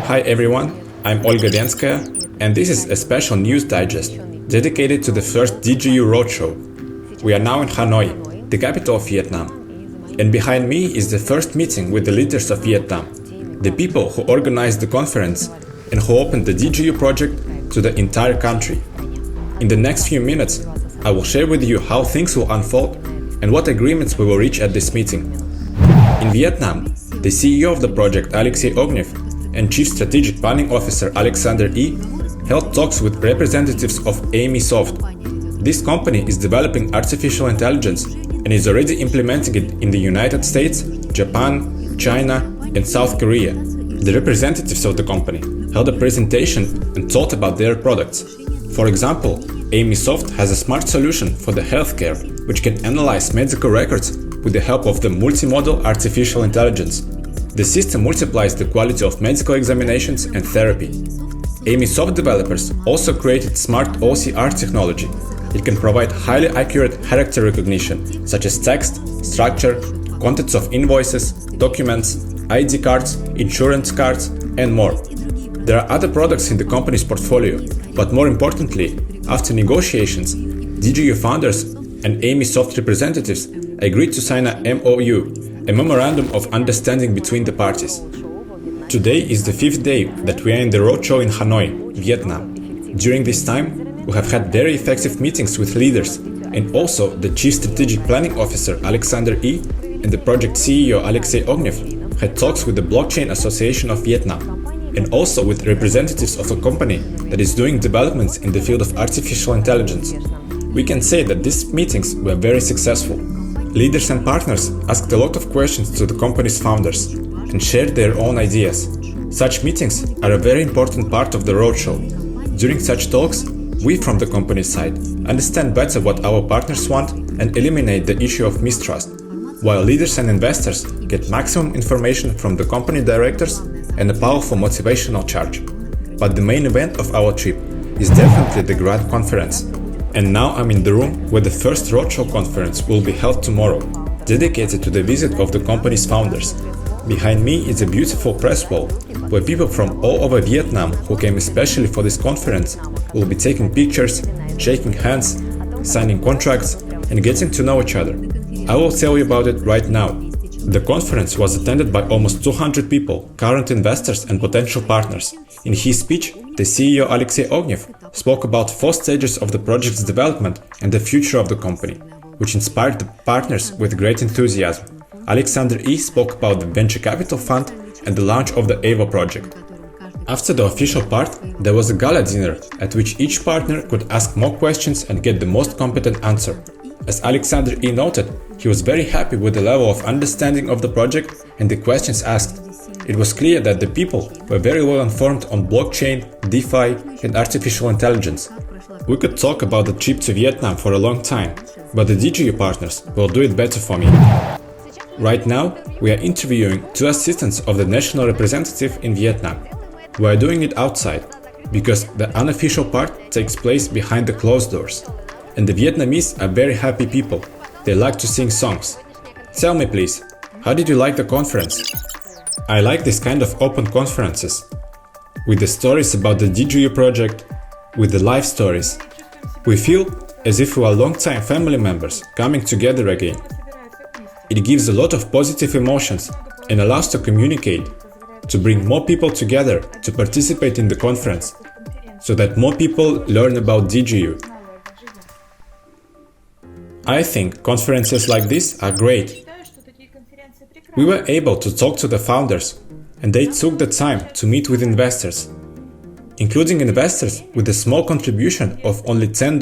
Hi everyone, I'm Olga Venskaya, and this is a special news digest dedicated to the first DigiU Roadshow. We are now in Hanoi, the capital of Vietnam. And behind me is the first meeting with the leaders of Vietnam, the people who organized the conference and who opened the DigiU project to the entire country. In the next few minutes, I will share with you how things will unfold and what agreements we will reach at this meeting. In Vietnam, the CEO of the project, Alexey Ognev, and Chief Strategic Planning Officer, Alexander E., held talks with representatives of Amysoft. This company is developing artificial intelligence and is already implementing it in the United States, Japan, China, and South Korea. The representatives of the company held a presentation and talked about their products. For example, Amysoft has a smart solution for the healthcare, which can analyze medical records with the help of the multimodal artificial intelligence. The system multiplies the quality of medical examinations and therapy. Amysoft developers also created smart OCR technology. It can provide highly accurate character recognition, such as text, structure, contents of invoices, documents, ID cards, insurance cards, and more. There are other products in the company's portfolio, but more importantly, after negotiations, DigiU founders and Amysoft representatives agreed to sign a MOU, a Memorandum of Understanding between the parties. Today is the 5th day that we are in the roadshow in Hanoi, Vietnam. During this time, we have had very effective meetings with leaders, and also the Chief Strategic Planning Officer Alexander E. and the project CEO Alexey Ognev had talks with the Blockchain Association of Vietnam, and also with representatives of a company that is doing developments in the field of artificial intelligence. We can say that these meetings were very successful. Leaders and partners asked a lot of questions to the company's founders and shared their own ideas. Such meetings are a very important part of the roadshow. During such talks, we from the company side understand better what our partners want and eliminate the issue of mistrust, while leaders and investors get maximum information from the company directors and a powerful motivational charge. But the main event of our trip is definitely the Grad Conference. And now I'm in the room where the first Roadshow conference will be held tomorrow, dedicated to the visit of the company's founders. Behind me is a beautiful press wall, where people from all over Vietnam who came especially for this conference will be taking pictures, shaking hands, signing contracts, and getting to know each other. I will tell you about it right now. The conference was attended by almost 200 people, current investors and potential partners. In his speech, the CEO Alexey Ognev spoke about 4 stages of the project's development and the future of the company, which inspired the partners with great enthusiasm. Alexander E. spoke about the venture capital fund and the launch of the EVO project. After the official part, there was a gala dinner at which each partner could ask more questions and get the most competent answer. As Alexander E. noted, he was very happy with the level of understanding of the project and the questions asked. It was clear that the people were very well informed on blockchain, DeFi, and artificial intelligence. We could talk about the trip to Vietnam for a long time, but the DigiU partners will do it better for me. Right now, we are interviewing 2 assistants of the national representative in Vietnam. We are doing it outside, because the unofficial part takes place behind the closed doors. And the Vietnamese are very happy people. They like to sing songs. Tell me please, how did you like the conference? I like this kind of open conferences, with the stories about the DigiU project, with the life stories. We feel as if we are long-time family members coming together again. It gives a lot of positive emotions and allows to communicate, to bring more people together to participate in the conference, so that more people learn about DigiU. I think conferences like this are great. We were able to talk to the founders, and they took the time to meet with investors, including investors with a small contribution of only $10.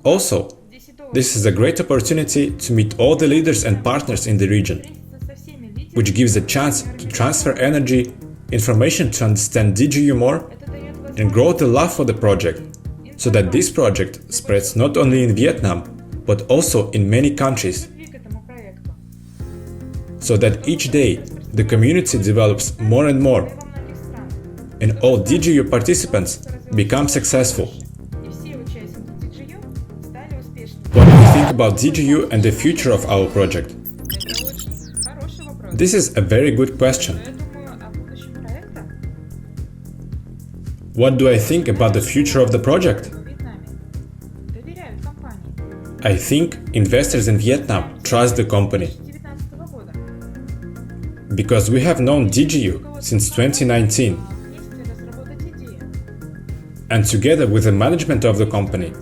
Also, this is a great opportunity to meet all the leaders and partners in the region, which gives a chance to transfer energy, information to understand DigiU more, and grow the love for the project, so that this project spreads not only in Vietnam, but also in many countries. So that each day the community develops more and more, and all DigiU participants become successful. What do you think about DigiU and the future of our project? This is a very good question. What do I think about the future of the project? I think investors in Vietnam trust the company. Because we have known DigiU since 2019. And together with the management of the company,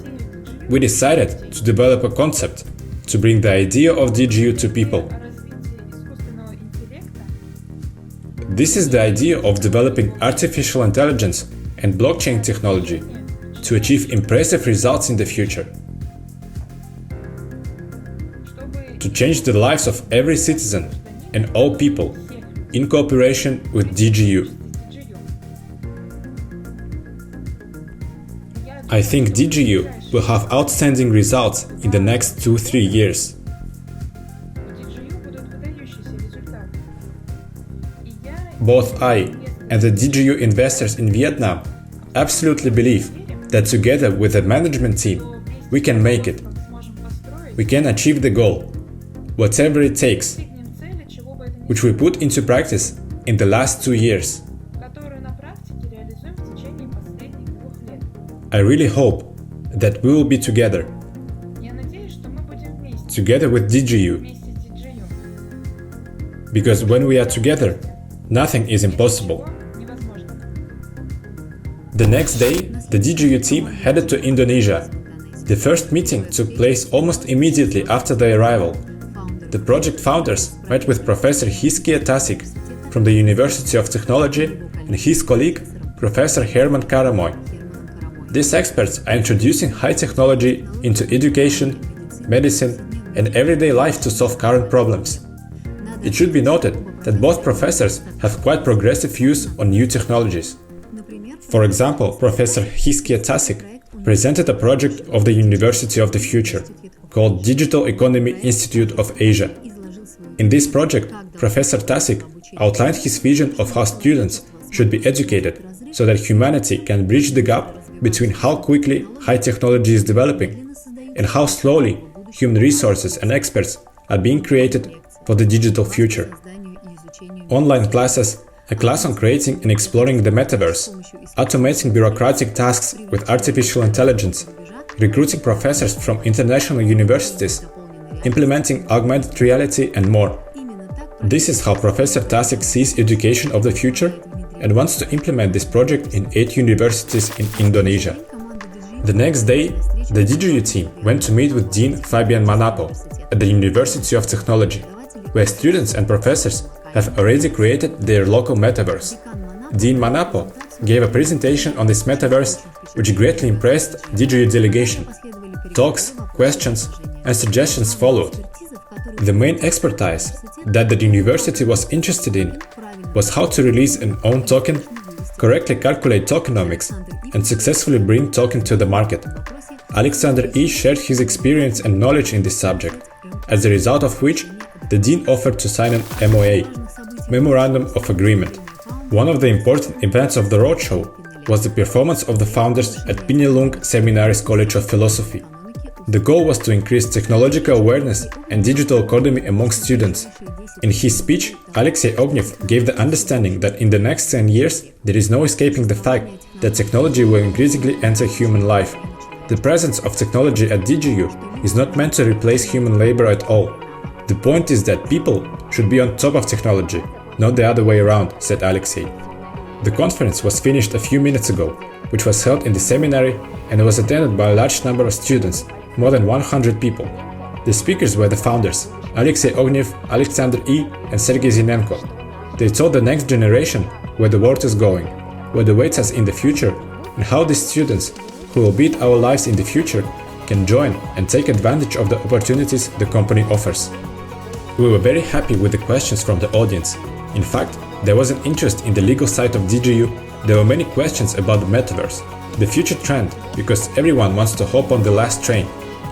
we decided to develop a concept to bring the idea of DigiU to people. This is the idea of developing artificial intelligence and blockchain technology to achieve impressive results in the future. To change the lives of every citizen and all people in cooperation with DigiU. I think DigiU will have outstanding results in the next 2-3 years. Both I and the DigiU investors in Vietnam absolutely believe that together with the management team, we can make it. We can achieve the goal, whatever it takes, which we put into practice in the last 2 years. I really hope that we will be together with DigiU. Because when we are together, nothing is impossible. The next day, the DigiU team headed to Indonesia. The first meeting took place almost immediately after their arrival. The project founders met with Professor Hiskia Tasik from the University of Technology and his colleague, Professor Herman Karamoy. These experts are introducing high technology into education, medicine, and everyday life to solve current problems. It should be noted that both professors have quite progressive views on new technologies. For example, Professor Hiskia Tasik presented a project of the University of the Future called Digital Economy Institute of Asia. In this project, Professor Tasik outlined his vision of how students should be educated so that humanity can bridge the gap between how quickly high technology is developing and how slowly human resources and experts are being created for the digital future. Online classes, a class on creating and exploring the metaverse, automating bureaucratic tasks with artificial intelligence, recruiting professors from international universities, implementing augmented reality and more. This is how Professor Tasik sees education of the future and wants to implement this project in 8 universities in Indonesia. The next day, the DigiU team went to meet with Dean Fabian Manapo at the University of Technology, where students and professors have already created their local metaverse. Dean Manapo gave a presentation on this metaverse, which greatly impressed DigiU delegation. Talks, questions, and suggestions followed. The main expertise that the university was interested in was how to release an own token, correctly calculate tokenomics, and successfully bring token to the market. Alexander E. shared his experience and knowledge in this subject, as a result of which the Dean offered to sign an MOA, Memorandum of Agreement. One of the important events of the Roadshow was the performance of the founders at Pinelung Seminaris College of Philosophy. The goal was to increase technological awareness and digital economy among students. In his speech, Alexey Ognev gave the understanding that in the next 10 years there is no escaping the fact that technology will increasingly enter human life. The presence of technology at DigiU is not meant to replace human labor at all. The point is that people should be on top of technology, not the other way around, said Alexey. The conference was finished a few minutes ago, which was held in the seminary and was attended by a large number of students, more than 100 people. The speakers were the founders, Alexey Ognev, Alexander E. and Sergey Zinenko. They told the next generation where the world is going, what awaits us in the future, and how these students, who will beat our lives in the future, can join and take advantage of the opportunities the company offers. We were very happy with the questions from the audience. In fact, there was an interest in the legal side of DigiU. There were many questions about the metaverse, the future trend, because everyone wants to hop on the last train.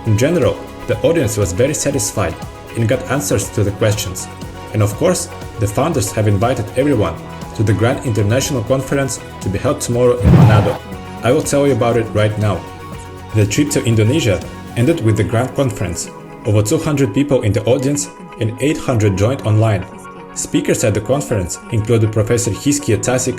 In general, the audience was very satisfied and got answers to the questions. And of course, the founders have invited everyone to the Grad International Conference to be held tomorrow in Manado. I will tell you about it right now. The trip to Indonesia ended with the Grad Conference. Over 200 people in the audience and 800 joined online. Speakers at the conference included Professor Hiskia Tasik,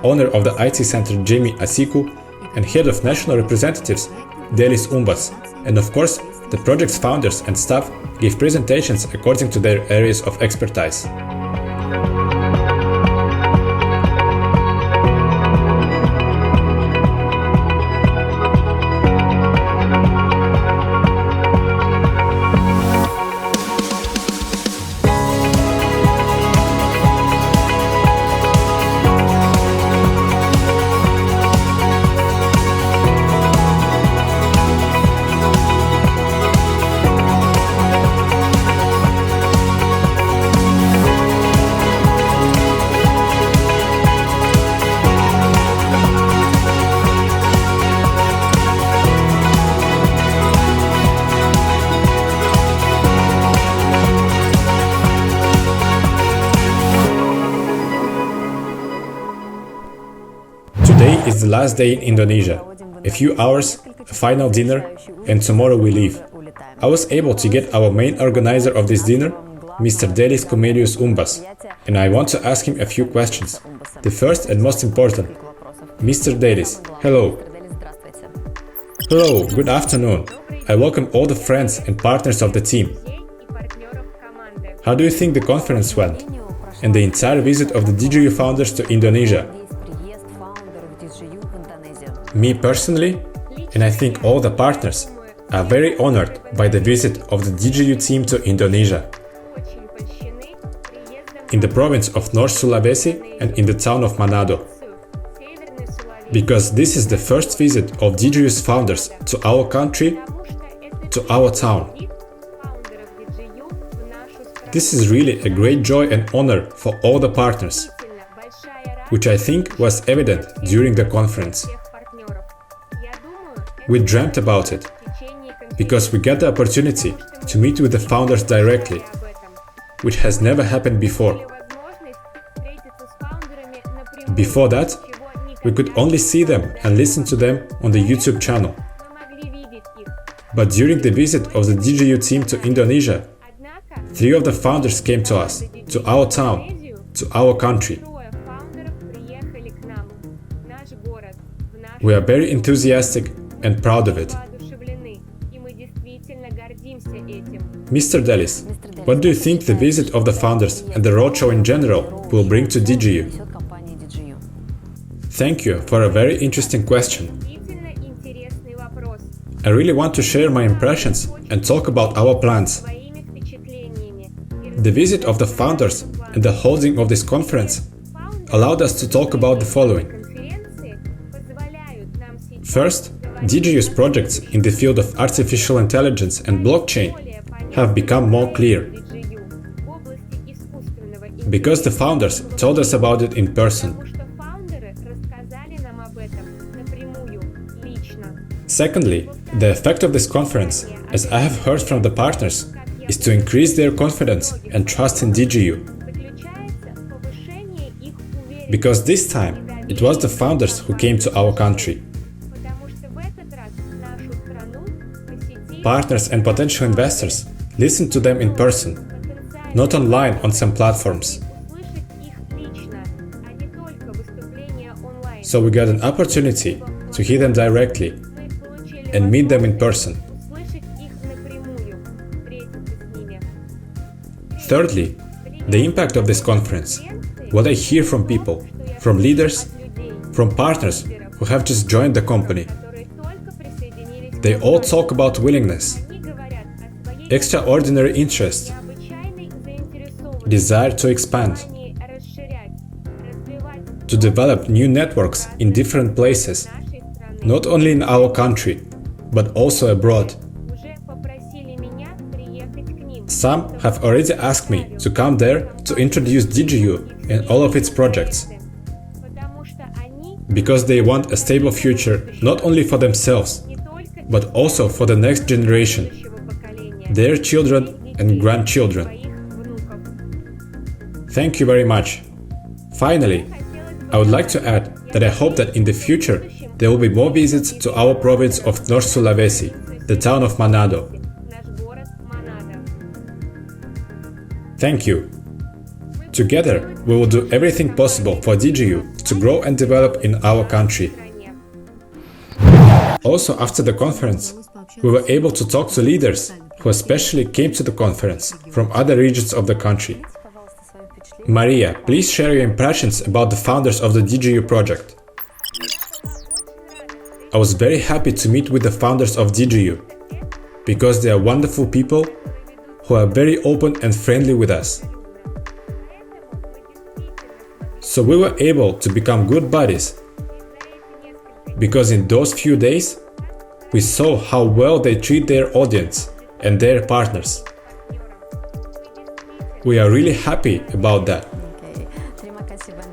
owner of the IT center Jamie Asiku, and head of national representatives Delis Umbas, and of course, the project's founders and staff gave presentations according to their areas of expertise. Today is the last day in Indonesia. A few hours, a final dinner, and tomorrow we leave. I was able to get our main organizer of this dinner, Mr. Delis Comedius Umbas, and I want to ask him a few questions. The first and most important. Mr. Delis, hello. Hello, good afternoon. I welcome all the friends and partners of the team. How do you think the conference went? And the entire visit of the DigiU founders to Indonesia? Me personally, and I think all the partners, are very honored by the visit of the DigiU team to Indonesia. In the province of North Sulawesi and in the town of Manado. Because this is the first visit of DigiU's founders to our country, to our town. This is really a great joy and honor for all the partners, which I think was evident during the conference. We dreamt about it, because we got the opportunity to meet with the founders directly, which has never happened before. Before that, we could only see them and listen to them on the YouTube channel. But during the visit of the DigiU team to Indonesia, 3 of the founders came to us, to our town, to our country. We are very enthusiastic and proud of it. Mr. Delis, what do you think the visit of the founders and the roadshow in general will bring to DigiU? Thank you for a very interesting question. I really want to share my impressions and talk about our plans. The visit of the founders and the holding of this conference allowed us to talk about the following. First, DigiU's projects in the field of artificial intelligence and blockchain have become more clear, because the founders told us about it in person. Secondly, the effect of this conference, as I have heard from the partners, is to increase their confidence and trust in DigiU. Because this time, it was the founders who came to our country. Partners and potential investors listened to them in person, not online on some platforms. So we got an opportunity to hear them directly and meet them in person. Thirdly, the impact of this conference, what I hear from people, from leaders, from partners who have just joined the company. They all talk about willingness, extraordinary interest, desire to expand, to develop new networks in different places, not only in our country, but also abroad. Some have already asked me to come there to introduce DigiU and all of its projects, because they want a stable future not only for themselves, but also for the next generation, their children and grandchildren. Thank you very much. Finally, I would like to add that I hope that in the future there will be more visits to our province of North Sulawesi, the town of Manado. Thank you. Together, we will do everything possible for DigiU to grow and develop in our country. Also, after the conference, we were able to talk to leaders who especially came to the conference from other regions of the country. Maria, please share your impressions about the founders of the DigiU project. I was very happy to meet with the founders of DigiU, because they are wonderful people who are very open and friendly with us. So we were able to become good buddies, because in those few days, we saw how well they treat their audience and their partners. We are really happy about that.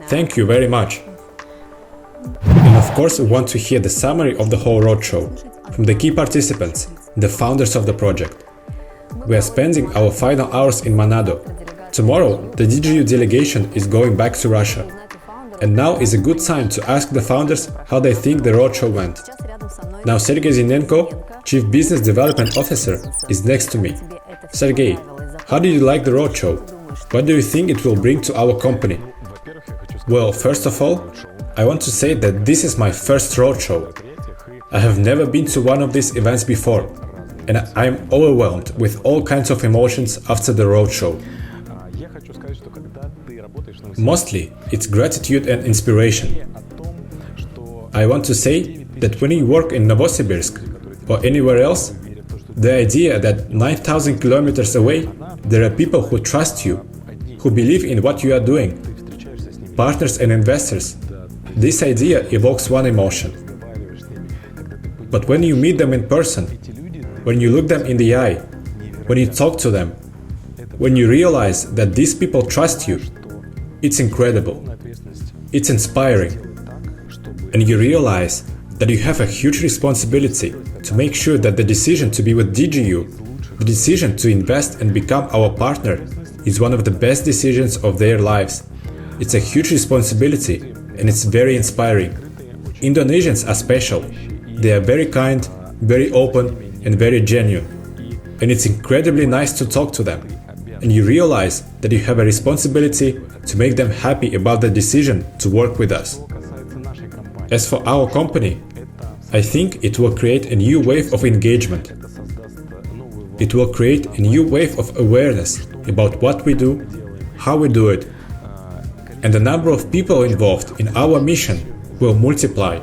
Thank you very much. And of course, we want to hear the summary of the whole roadshow from the key participants, the founders of the project. We are spending our final hours in Manado. Tomorrow, the DigiU delegation is going back to Russia. And now is a good time to ask the founders how they think the roadshow went. Now Sergey Zinenko, Chief Business Development Officer, is next to me. Sergey, how did you like the roadshow? What do you think it will bring to our company? Well, first of all, I want to say that this is my first roadshow. I have never been to one of these events before, and I am overwhelmed with all kinds of emotions after the roadshow. Mostly, it's gratitude and inspiration. I want to say that when you work in Novosibirsk or anywhere else, the idea that 9,000 kilometers away, there are people who trust you, who believe in what you are doing, partners and investors, this idea evokes one emotion. But when you meet them in person, when you look them in the eye, when you talk to them, when you realize that these people trust you, it's incredible. It's inspiring. And you realize that you have a huge responsibility to make sure that the decision to be with DigiU, the decision to invest and become our partner, is one of the best decisions of their lives. It's a huge responsibility and it's very inspiring. Indonesians are special. They are very kind, very open and very genuine. And it's incredibly nice to talk to them. And you realize that you have a responsibility to make them happy about the decision to work with us. As for our company, I think it will create a new wave of engagement. It will create a new wave of awareness about what we do, how we do it, and the number of people involved in our mission will multiply.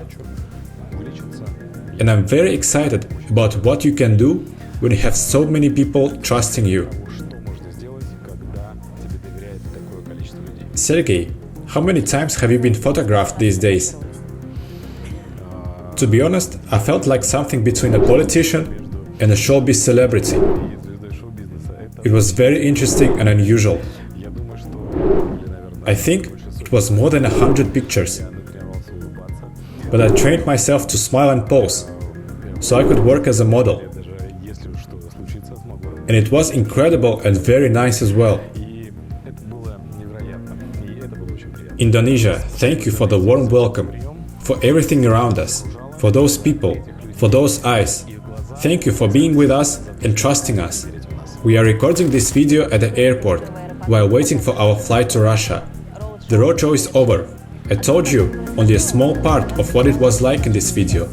And I'm very excited about what you can do when you have so many people trusting you. Sergey, how many times have you been photographed these days? To be honest, I felt like something between a politician and a showbiz celebrity. It was very interesting and unusual. I think it was more than 100 pictures. But I trained myself to smile and pose, so I could work as a model. And it was incredible and very nice as well. Indonesia, thank you for the warm welcome, for everything around us, for those people, for those eyes. Thank you for being with us and trusting us. We are recording this video at the airport while waiting for our flight to Russia. The roadshow is over. I told you only a small part of what it was like in this video.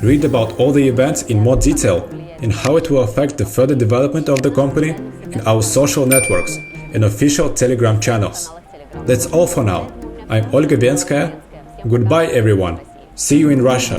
Read about all the events in more detail and how it will affect the further development of the company in our social networks and official Telegram channels. That's all for now. I'm Olga Venskaya. Goodbye everyone. See you in Russia.